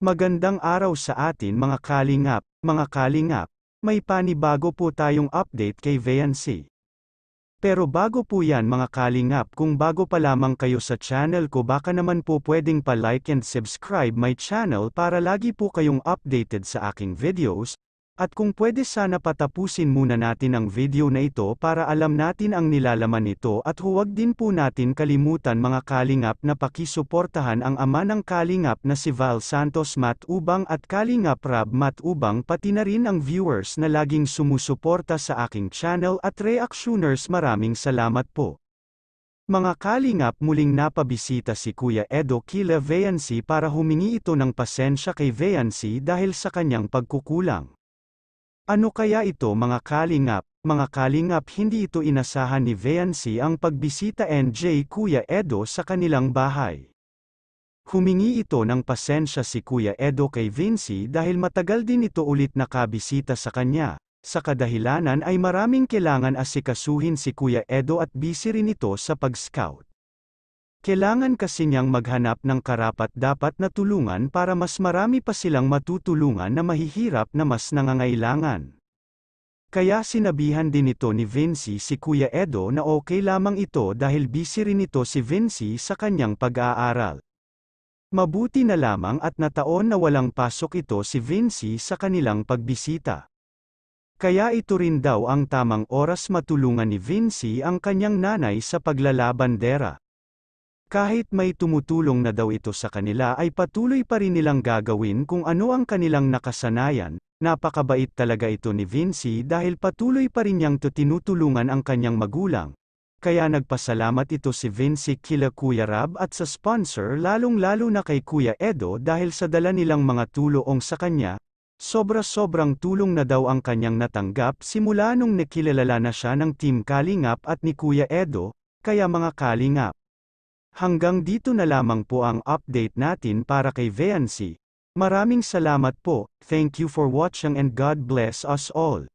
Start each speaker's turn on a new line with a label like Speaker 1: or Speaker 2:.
Speaker 1: Magandang araw sa atin mga kalingap, may panibago po tayong update kay Vayancy. Pero bago po yan mga kalingap, kung bago pa lamang kayo sa channel ko, baka naman po pwedeng pa-like and subscribe my channel para lagi po kayong updated sa aking videos. At kung pwede, sana patapusin muna natin ang video na ito para alam natin ang nilalaman nito, at huwag din po natin kalimutan mga kalingap na pakisuportahan ang ama ng kalingap na si Val Santos Matubang at Kalingap Rab Matubang, pati na rin ang viewers na laging sumusuporta sa aking channel at reactioners. Maraming salamat po. Mga kalingap, muling napabisita si Kuya Edo kila Vayancy para humingi ito ng pasensya kay Vayancy dahil sa kanyang pagkukulang. Ano kaya ito mga kalingap? Mga kalingap, hindi ito inasahan ni Vayancy ang pagbisita NJ Kuya Edo sa kanilang bahay. Humingi ito ng pasensya si Kuya Edo kay Vincy dahil matagal din ito ulit nakabisita sa kanya. Sa kadahilanan ay maraming kailangan asikasuhin si Kuya Edo at busy rin ito sa pag-scout. Kailangan kasi niyang maghanap ng karapat-dapat na tulungan para mas marami pa silang matutulungan na mahihirap na mas nangangailangan. Kaya sinabihan din ito ni Vincy si Kuya Edo na okay lamang ito dahil busy rin ito si Vincy sa kanyang pag-aaral. Mabuti na lamang at nataon na walang pasok ito si Vincy sa kanilang pagbisita. Kaya ito rin daw ang tamang oras matulungan ni Vincy ang kanyang nanay sa paglalabandera. Kahit may tumutulong na daw ito sa kanila, ay patuloy pa rin nilang gagawin kung ano ang kanilang nakasanayan. Napakabait talaga ito ni Vincy dahil patuloy pa rin niyang tinutulungan ang kanyang magulang. Kaya nagpasalamat ito si Vincy kila Kuya Rab at sa sponsor, lalong-lalo na kay Kuya Edo dahil sa dala nilang mga tulong sa kanya. Sobra-sobrang tulong na daw ang kanyang natanggap simula nung nakilala na siya ng Team Kalingap at ni Kuya Edo. Kaya mga kalingap, hanggang dito na lamang po ang update natin para kay Vayancy. Maraming salamat po, thank you for watching and God bless us all.